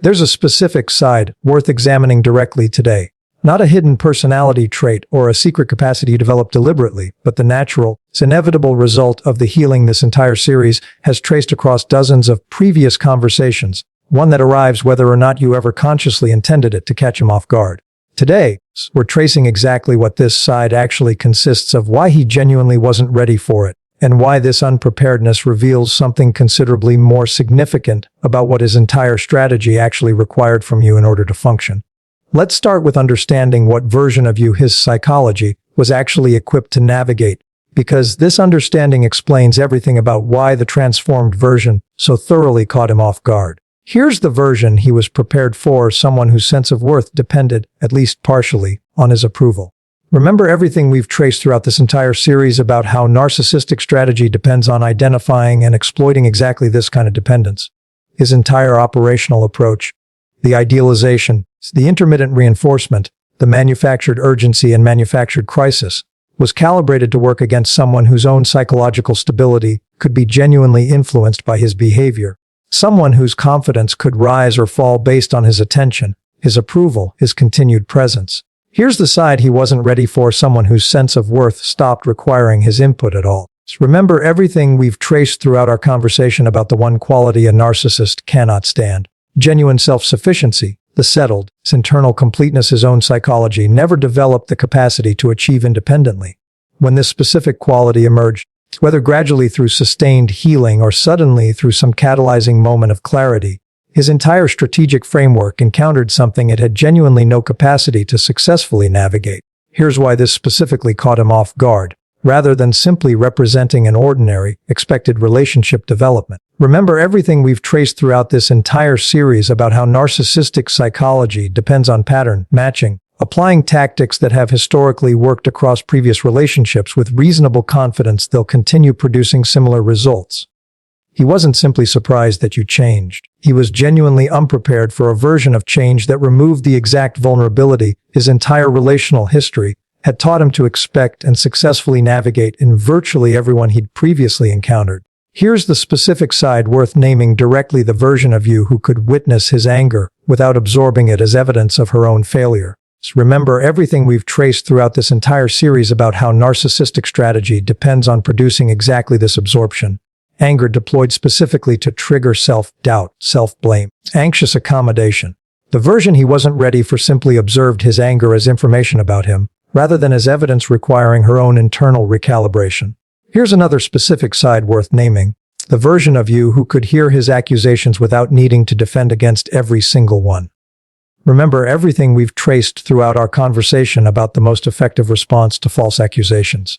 There's a specific side worth examining directly today. Not a hidden personality trait or a secret capacity you develop deliberately, but the natural, inevitable result of the healing this entire series has traced across dozens of previous conversations, one that arrives whether or not you ever consciously intended it to catch him off guard. Today, we're tracing exactly what this side actually consists of, why he genuinely wasn't ready for it, and why this unpreparedness reveals something considerably more significant about what his entire strategy actually required from you in order to function. Let's start with understanding what version of you his psychology was actually equipped to navigate, because this understanding explains everything about why the transformed version so thoroughly caught him off guard. Here's the version he was prepared for: someone whose sense of worth depended, at least partially, on his approval. Remember everything we've traced throughout this entire series about how narcissistic strategy depends on identifying and exploiting exactly this kind of dependence. His entire operational approach, the idealization, the intermittent reinforcement, the manufactured urgency and manufactured crisis, was calibrated to work against someone whose own psychological stability could be genuinely influenced by his behavior. Someone whose confidence could rise or fall based on his attention, his approval, his continued presence. Here's the side he wasn't ready for: someone whose sense of worth stopped requiring his input at all. Remember everything we've traced throughout our conversation about the one quality a narcissist cannot stand: genuine self-sufficiency. The settled, his internal completeness, his own psychology never developed the capacity to achieve independently. When this specific quality emerged, whether gradually through sustained healing or suddenly through some catalyzing moment of clarity, his entire strategic framework encountered something it had genuinely no capacity to successfully navigate. Here's why this specifically caught him off guard. Rather than simply representing an ordinary, expected relationship development. Remember everything we've traced throughout this entire series about how narcissistic psychology depends on pattern matching, applying tactics that have historically worked across previous relationships with reasonable confidence they'll continue producing similar results. He wasn't simply surprised that you changed. He was genuinely unprepared for a version of change that removed the exact vulnerability his entire relational history had taught him to expect and successfully navigate in virtually everyone he'd previously encountered. Here's the specific side worth naming directly: the version of you who could witness his anger without absorbing it as evidence of her own failure. Remember everything we've traced throughout this entire series about how narcissistic strategy depends on producing exactly this absorption. Anger deployed specifically to trigger self-doubt, self-blame, anxious accommodation. The version he wasn't ready for simply observed his anger as information about him, rather than as evidence requiring her own internal recalibration. Here's another specific side worth naming: the version of you who could hear his accusations without needing to defend against every single one. Remember everything we've traced throughout our conversation about the most effective response to false accusations.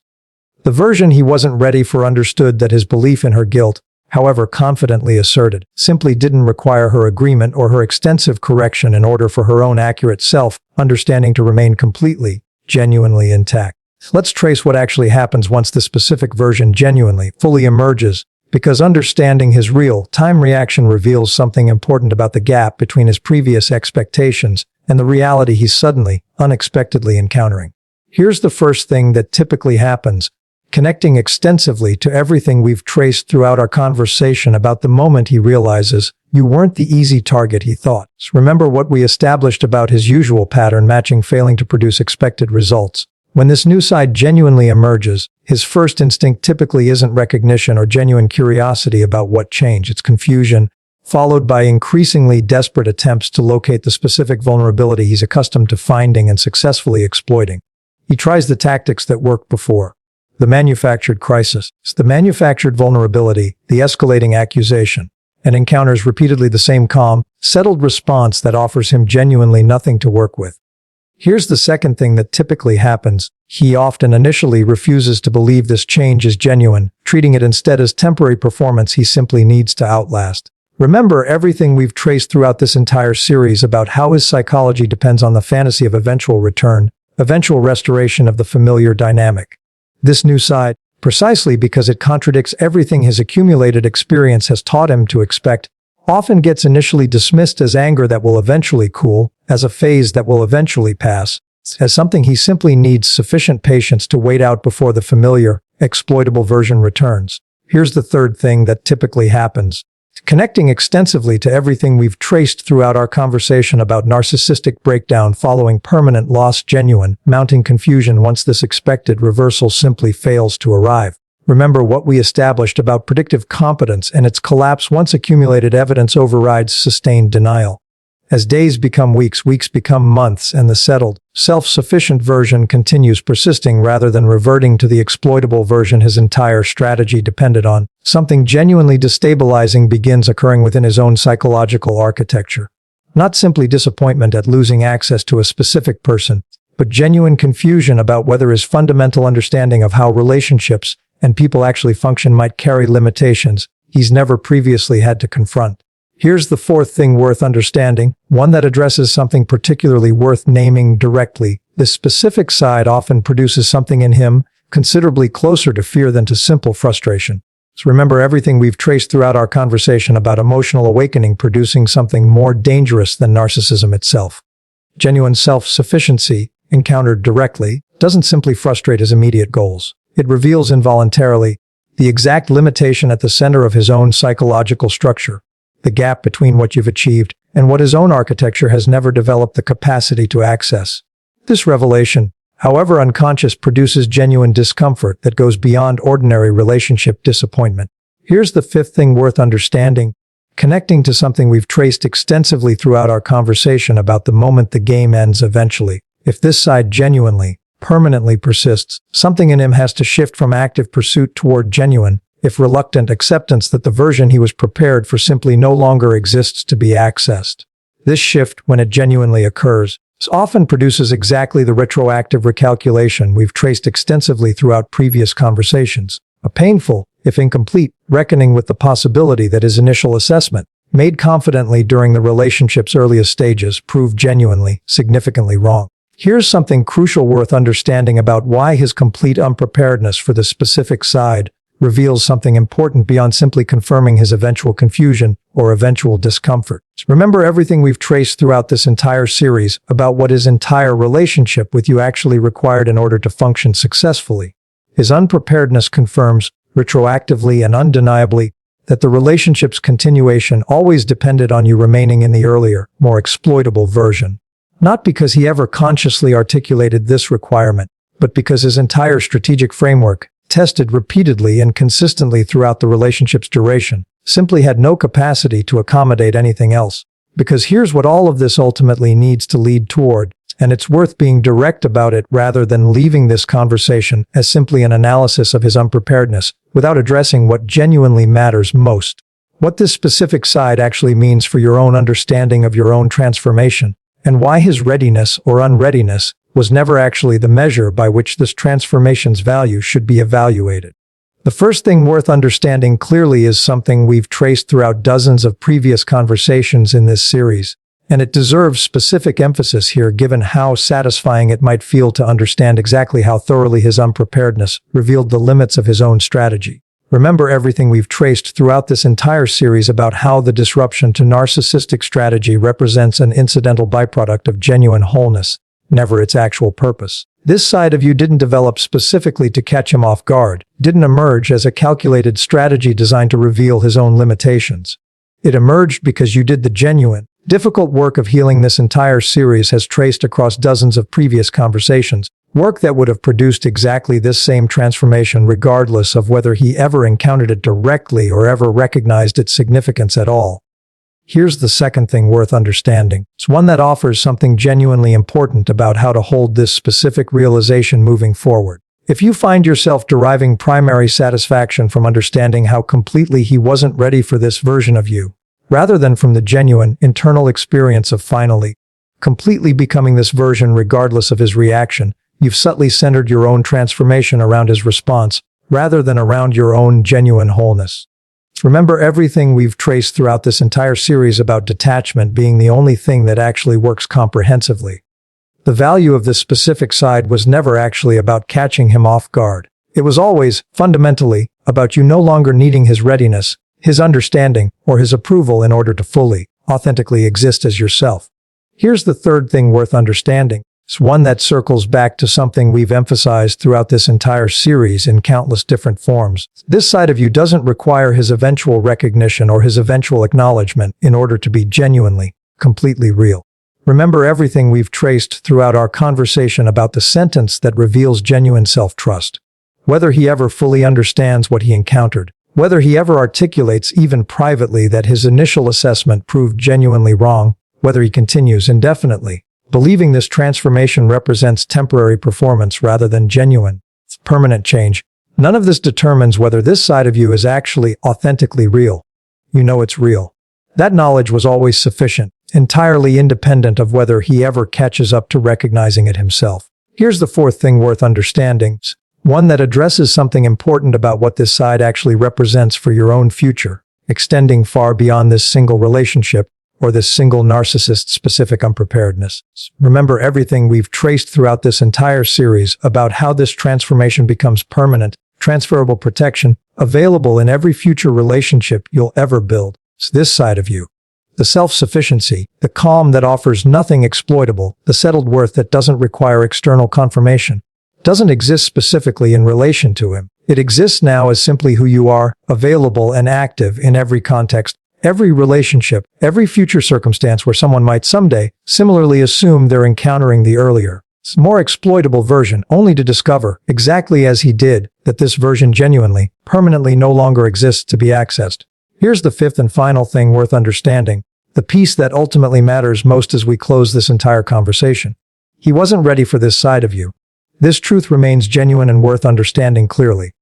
The version he wasn't ready for understood that his belief in her guilt, however confidently asserted, simply didn't require her agreement or her extensive correction in order for her own accurate self-understanding to remain completely, genuinely intact. Let's trace what actually happens once this specific version genuinely, fully emerges, because understanding his real-time reaction reveals something important about the gap between his previous expectations and the reality he's suddenly, unexpectedly encountering. Here's the first thing that typically happens, connecting extensively to everything we've traced throughout our conversation about the moment he realizes you weren't the easy target he thought. Remember what we established about his usual pattern matching failing to produce expected results. When this new side genuinely emerges, his first instinct typically isn't recognition or genuine curiosity about what changed. It's confusion, followed by increasingly desperate attempts to locate the specific vulnerability he's accustomed to finding and successfully exploiting. He tries the tactics that worked before. The manufactured crisis, the manufactured vulnerability, the escalating accusation, and encounters repeatedly the same calm, settled response that offers him genuinely nothing to work with. Here's the second thing that typically happens. He often initially refuses to believe this change is genuine, treating it instead as temporary performance he simply needs to outlast. Remember everything we've traced throughout this entire series about how his psychology depends on the fantasy of eventual return, eventual restoration of the familiar dynamic. This new side, precisely because it contradicts everything his accumulated experience has taught him to expect, often gets initially dismissed as anger that will eventually cool, as a phase that will eventually pass, as something he simply needs sufficient patience to wait out before the familiar, exploitable version returns. Here's the third thing that typically happens. Connecting extensively to everything we've traced throughout our conversation about narcissistic breakdown following permanent loss, genuine, mounting confusion once this expected reversal simply fails to arrive. Remember what we established about predictive competence and its collapse once accumulated evidence overrides sustained denial. As days become weeks, weeks become months, and the settled, self-sufficient version continues persisting rather than reverting to the exploitable version his entire strategy depended on, something genuinely destabilizing begins occurring within his own psychological architecture. Not simply disappointment at losing access to a specific person, but genuine confusion about whether his fundamental understanding of how relationships and people actually function might carry limitations he's never previously had to confront. Here's the fourth thing worth understanding, one that addresses something particularly worth naming directly. This specific side often produces something in him considerably closer to fear than to simple frustration. So remember everything we've traced throughout our conversation about emotional awakening producing something more dangerous than narcissism itself. Genuine self-sufficiency, encountered directly, doesn't simply frustrate his immediate goals. It reveals involuntarily the exact limitation at the center of his own psychological structure, the gap between what you've achieved and what his own architecture has never developed the capacity to access. This revelation, however unconscious, produces genuine discomfort that goes beyond ordinary relationship disappointment. Here's the fifth thing worth understanding, connecting to something we've traced extensively throughout our conversation about the moment the game ends eventually. If this side genuinely, permanently persists, something in him has to shift from active pursuit toward genuine, if reluctant, acceptance that the version he was prepared for simply no longer exists to be accessed. This shift, when it genuinely occurs, often produces exactly the retroactive recalculation we've traced extensively throughout previous conversations. A painful, if incomplete, reckoning with the possibility that his initial assessment, made confidently during the relationship's earliest stages, proved genuinely, significantly wrong. Here's something crucial worth understanding about why his complete unpreparedness for this specific side reveals something important beyond simply confirming his eventual confusion or eventual discomfort. Remember everything we've traced throughout this entire series about what his entire relationship with you actually required in order to function successfully. His unpreparedness confirms, retroactively and undeniably, that the relationship's continuation always depended on you remaining in the earlier, more exploitable version. Not because he ever consciously articulated this requirement, but because his entire strategic framework, tested repeatedly and consistently throughout the relationship's duration, simply had no capacity to accommodate anything else. Because here's what all of this ultimately needs to lead toward, and it's worth being direct about it rather than leaving this conversation as simply an analysis of his unpreparedness, without addressing what genuinely matters most. What this specific side actually means for your own understanding of your own transformation, and why his readiness or unreadiness was never actually the measure by which this transformation's value should be evaluated. The first thing worth understanding clearly is something we've traced throughout dozens of previous conversations in this series, and it deserves specific emphasis here given how satisfying it might feel to understand exactly how thoroughly his unpreparedness revealed the limits of his own strategy. Remember everything we've traced throughout this entire series about how the disruption to narcissistic strategy represents an incidental byproduct of genuine wholeness, never its actual purpose. This side of you didn't develop specifically to catch him off guard, didn't emerge as a calculated strategy designed to reveal his own limitations. It emerged because you did the genuine, difficult work of healing this entire series has traced across dozens of previous conversations, work that would have produced exactly this same transformation regardless of whether he ever encountered it directly or ever recognized its significance at all. Here's the second thing worth understanding. It's one that offers something genuinely important about how to hold this specific realization moving forward. If you find yourself deriving primary satisfaction from understanding how completely he wasn't ready for this version of you, rather than from the genuine, internal experience of finally, completely becoming this version regardless of his reaction, you've subtly centered your own transformation around his response, rather than around your own genuine wholeness. Remember everything we've traced throughout this entire series about detachment being the only thing that actually works comprehensively. The value of this specific side was never actually about catching him off guard. It was always, fundamentally, about you no longer needing his readiness, his understanding, or his approval in order to fully, authentically exist as yourself. Here's the third thing worth understanding. It's one that circles back to something we've emphasized throughout this entire series in countless different forms. This side of you doesn't require his eventual recognition or his eventual acknowledgement in order to be genuinely, completely real. Remember everything we've traced throughout our conversation about the sentence that reveals genuine self-trust. Whether he ever fully understands what he encountered, whether he ever articulates even privately that his initial assessment proved genuinely wrong, whether he continues indefinitely, believing this transformation represents temporary performance rather than genuine, permanent change, none of this determines whether this side of you is actually authentically real. You know it's real. That knowledge was always sufficient, entirely independent of whether he ever catches up to recognizing it himself. Here's the fourth thing worth understanding, one that addresses something important about what this side actually represents for your own future, extending far beyond this single relationship or this single narcissist-specific unpreparedness. Remember everything we've traced throughout this entire series about how this transformation becomes permanent, transferable protection, available in every future relationship you'll ever build. It's this side of you. The self-sufficiency, the calm that offers nothing exploitable, the settled worth that doesn't require external confirmation, doesn't exist specifically in relation to him. It exists now as simply who you are, available and active in every context, every relationship, every future circumstance where someone might someday similarly assume they're encountering the earlier, more exploitable version, only to discover, exactly as he did, that this version genuinely, permanently no longer exists to be accessed. Here's the fifth and final thing worth understanding, the piece that ultimately matters most as we close this entire conversation. He wasn't ready for this side of you. This truth remains genuine and worth understanding clearly.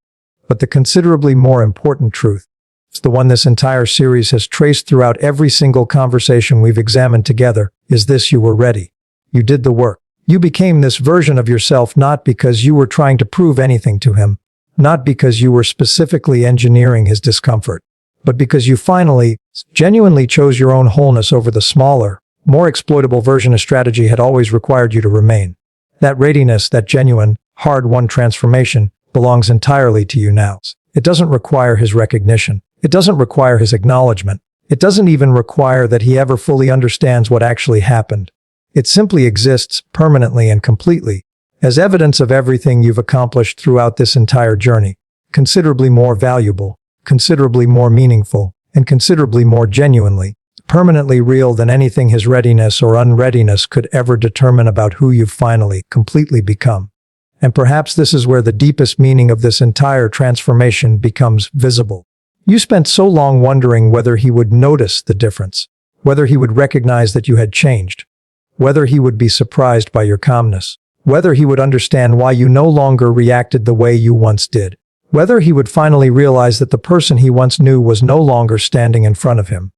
But the considerably more important truth, it's the one this entire series has traced throughout every single conversation we've examined together, is this: you were ready. You did the work. You became this version of yourself not because you were trying to prove anything to him, not because you were specifically engineering his discomfort, but because you finally, genuinely chose your own wholeness over the smaller, more exploitable version a strategy had always required you to remain. That readiness, that genuine, hard-won transformation, belongs entirely to you now. It doesn't require his recognition. It doesn't require his acknowledgement. It doesn't even require that he ever fully understands what actually happened. It simply exists, permanently and completely, as evidence of everything you've accomplished throughout this entire journey, considerably more valuable, considerably more meaningful, and considerably more genuinely, permanently real than anything his readiness or unreadiness could ever determine about who you've finally, completely become. And perhaps this is where the deepest meaning of this entire transformation becomes visible. You spent so long wondering whether he would notice the difference, whether he would recognize that you had changed, whether he would be surprised by your calmness, whether he would understand why you no longer reacted the way you once did, whether he would finally realize that the person he once knew was no longer standing in front of him.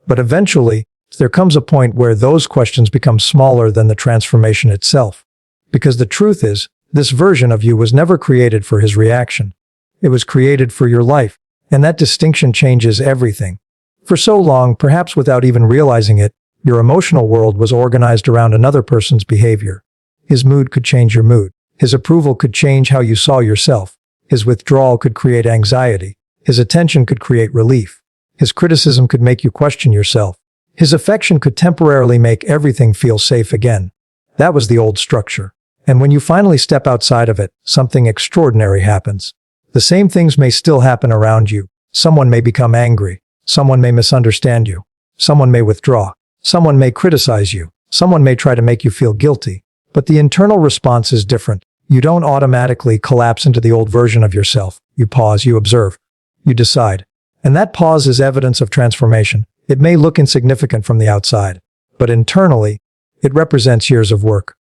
But eventually, there comes a point where those questions become smaller than the transformation itself. Because the truth is, this version of you was never created for his reaction. It was created for your life, and that distinction changes everything. For so long, perhaps without even realizing it, your emotional world was organized around another person's behavior. His mood could change your mood. His approval could change how you saw yourself. His withdrawal could create anxiety. His attention could create relief. His criticism could make you question yourself. His affection could temporarily make everything feel safe again. That was the old structure. And when you finally step outside of it, something extraordinary happens. The same things may still happen around you. Someone may become angry. Someone may misunderstand you. Someone may withdraw. Someone may criticize you. Someone may try to make you feel guilty. But the internal response is different. You don't automatically collapse into the old version of yourself. You pause, you observe, you decide. And that pause is evidence of transformation. It may look insignificant from the outside, but internally, it represents years of work.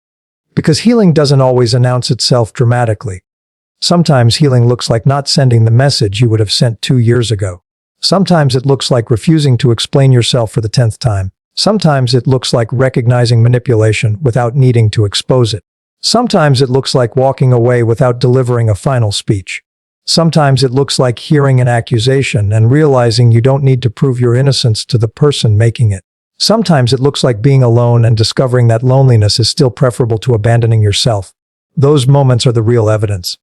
Because healing doesn't always announce itself dramatically. Sometimes healing looks like not sending the message you would have sent 2 years ago. Sometimes it looks like refusing to explain yourself for the 10th time. Sometimes it looks like recognizing manipulation without needing to expose it. Sometimes it looks like walking away without delivering a final speech. Sometimes it looks like hearing an accusation and realizing you don't need to prove your innocence to the person making it. Sometimes it looks like being alone and discovering that loneliness is still preferable to abandoning yourself. Those moments are the real evidence.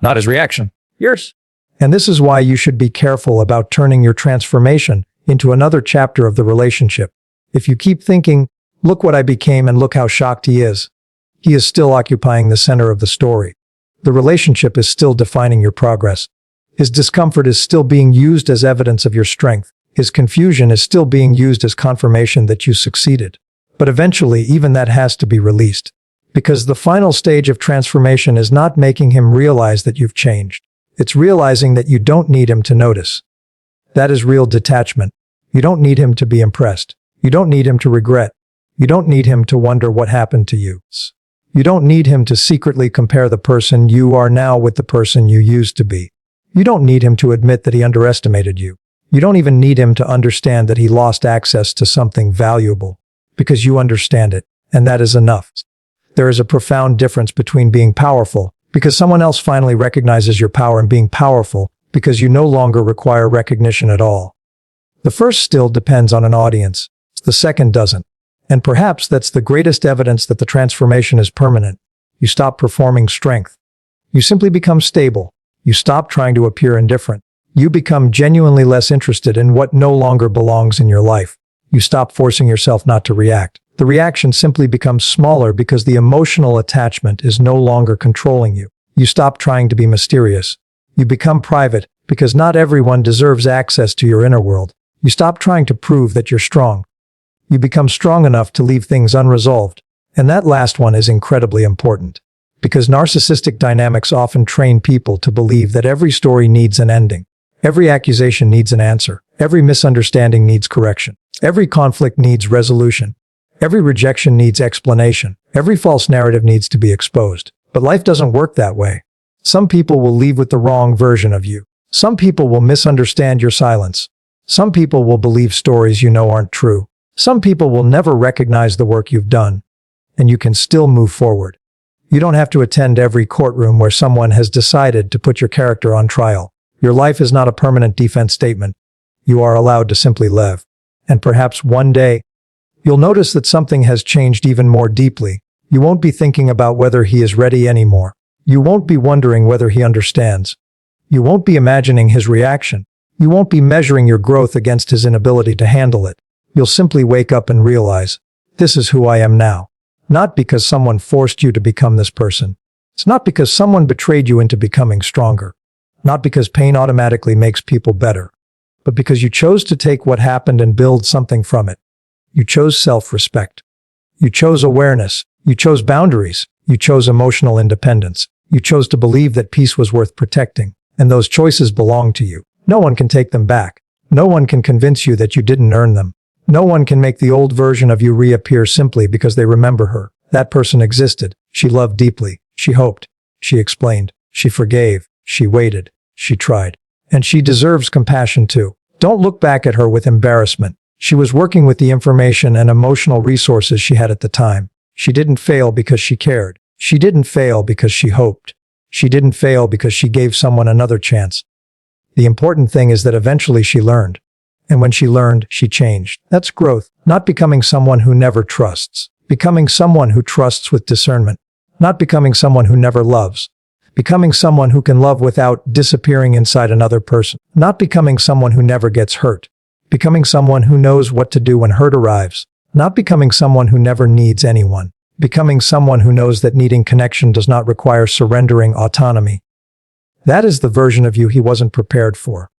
Not his reaction. Yours. And this is why you should be careful about turning your transformation into another chapter of the relationship. If you keep thinking, look what I became and look how shocked he is, He is still occupying the center of the story. The relationship is still defining your progress. His discomfort is still being used as evidence of your strength. His confusion is still being used as confirmation that you succeeded. But eventually, even that has to be released. Because the final stage of transformation is not making him realize that you've changed. It's realizing that you don't need him to notice. That is real detachment. You don't need him to be impressed. You don't need him to regret. You don't need him to wonder what happened to you. You don't need him to secretly compare the person you are now with the person you used to be. You don't need him to admit that he underestimated you. You don't even need him to understand that he lost access to something valuable. Because you understand it, and that is enough. There is a profound difference between being powerful, because someone else finally recognizes your power, and being powerful, because you no longer require recognition at all. The first still depends on an audience. The second doesn't. And perhaps that's the greatest evidence that the transformation is permanent. You stop performing strength. You simply become stable. You stop trying to appear indifferent. You become genuinely less interested in what no longer belongs in your life. You stop forcing yourself not to react. The reaction simply becomes smaller because the emotional attachment is no longer controlling you. You stop trying to be mysterious. You become private because not everyone deserves access to your inner world. You stop trying to prove that you're strong. You become strong enough to leave things unresolved. And that last one is incredibly important. Because narcissistic dynamics often train people to believe that every story needs an ending. Every accusation needs an answer. Every misunderstanding needs correction. Every conflict needs resolution. Every rejection needs explanation. Every false narrative needs to be exposed. But life doesn't work that way. Some people will leave with the wrong version of you. Some people will misunderstand your silence. Some people will believe stories you know aren't true. Some people will never recognize the work you've done. And you can still move forward. You don't have to attend every courtroom where someone has decided to put your character on trial. Your life is not a permanent defense statement. You are allowed to simply live. And perhaps one day, you'll notice that something has changed even more deeply. You won't be thinking about whether he is ready anymore. You won't be wondering whether he understands. You won't be imagining his reaction. You won't be measuring your growth against his inability to handle it. You'll simply wake up and realize, this is who I am now. Not because someone forced you to become this person. It's not because someone betrayed you into becoming stronger. Not because pain automatically makes people better. But because you chose to take what happened and build something from it. You chose self-respect. You chose awareness. You chose boundaries. You chose emotional independence. You chose to believe that peace was worth protecting. And those choices belong to you. No one can take them back. No one can convince you that you didn't earn them. No one can make the old version of you reappear simply because they remember her. That person existed. She loved deeply. She hoped. She explained. She forgave. She waited. She tried. And she deserves compassion too. Don't look back at her with embarrassment. She was working with the information and emotional resources she had at the time. She didn't fail because she cared. She didn't fail because she hoped. She didn't fail because she gave someone another chance. The important thing is that eventually she learned. And when she learned, she changed. That's growth. Not becoming someone who never trusts. Becoming someone who trusts with discernment. Not becoming someone who never loves. Becoming someone who can love without disappearing inside another person. Not becoming someone who never gets hurt. Becoming someone who knows what to do when hurt arrives. Not becoming someone who never needs anyone. Becoming someone who knows that needing connection does not require surrendering autonomy. That is the version of you he wasn't prepared for.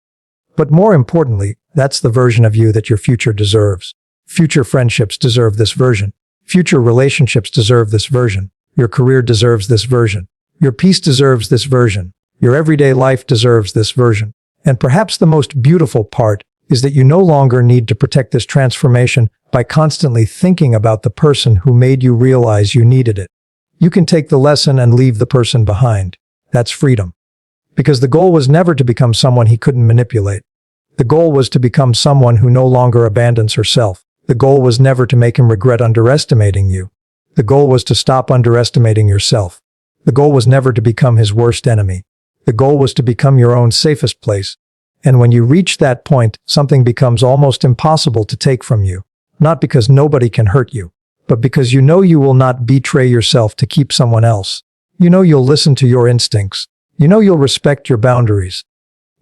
But more importantly, that's the version of you that your future deserves. Future friendships deserve this version. Future relationships deserve this version. Your career deserves this version. Your peace deserves this version. Your everyday life deserves this version. And perhaps the most beautiful part is that you no longer need to protect this transformation by constantly thinking about the person who made you realize you needed it. You can take the lesson and leave the person behind. That's freedom. Because the goal was never to become someone he couldn't manipulate. The goal was to become someone who no longer abandons herself. The goal was never to make him regret underestimating you. The goal was to stop underestimating yourself. The goal was never to become his worst enemy. The goal was to become your own safest place. And when you reach that point, something becomes almost impossible to take from you. Not because nobody can hurt you, but because you know you will not betray yourself to keep someone else. You know you'll listen to your instincts. You know you'll respect your boundaries.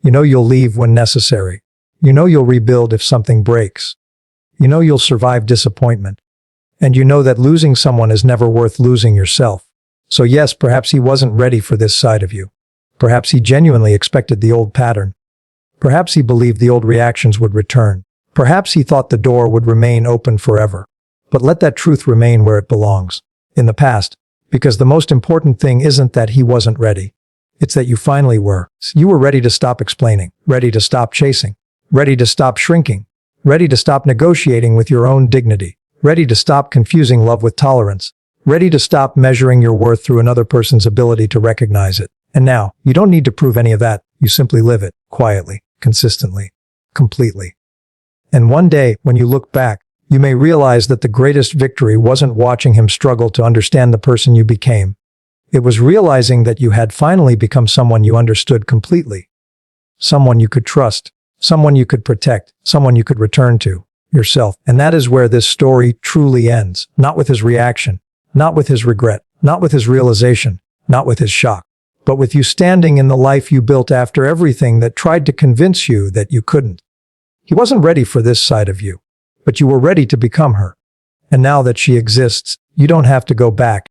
You know you'll leave when necessary. You know you'll rebuild if something breaks. You know you'll survive disappointment. And you know that losing someone is never worth losing yourself. So yes, perhaps he wasn't ready for this side of you. Perhaps he genuinely expected the old pattern. Perhaps he believed the old reactions would return. Perhaps he thought the door would remain open forever. But let that truth remain where it belongs, in the past, because the most important thing isn't that he wasn't ready. It's that you finally were. You were ready to stop explaining, ready to stop chasing, ready to stop shrinking, ready to stop negotiating with your own dignity, ready to stop confusing love with tolerance, ready to stop measuring your worth through another person's ability to recognize it. And now, you don't need to prove any of that, you simply live it, quietly, consistently, completely. And one day, when you look back, you may realize that the greatest victory wasn't watching him struggle to understand the person you became. It was realizing that you had finally become someone you understood completely. Someone you could trust, someone you could protect, someone you could return to, yourself. And that is where this story truly ends, not with his reaction, not with his regret, not with his realization, not with his shock, but with you standing in the life you built after everything that tried to convince you that you couldn't. He wasn't ready for this side of you, but you were ready to become her. And now that she exists, you don't have to go back.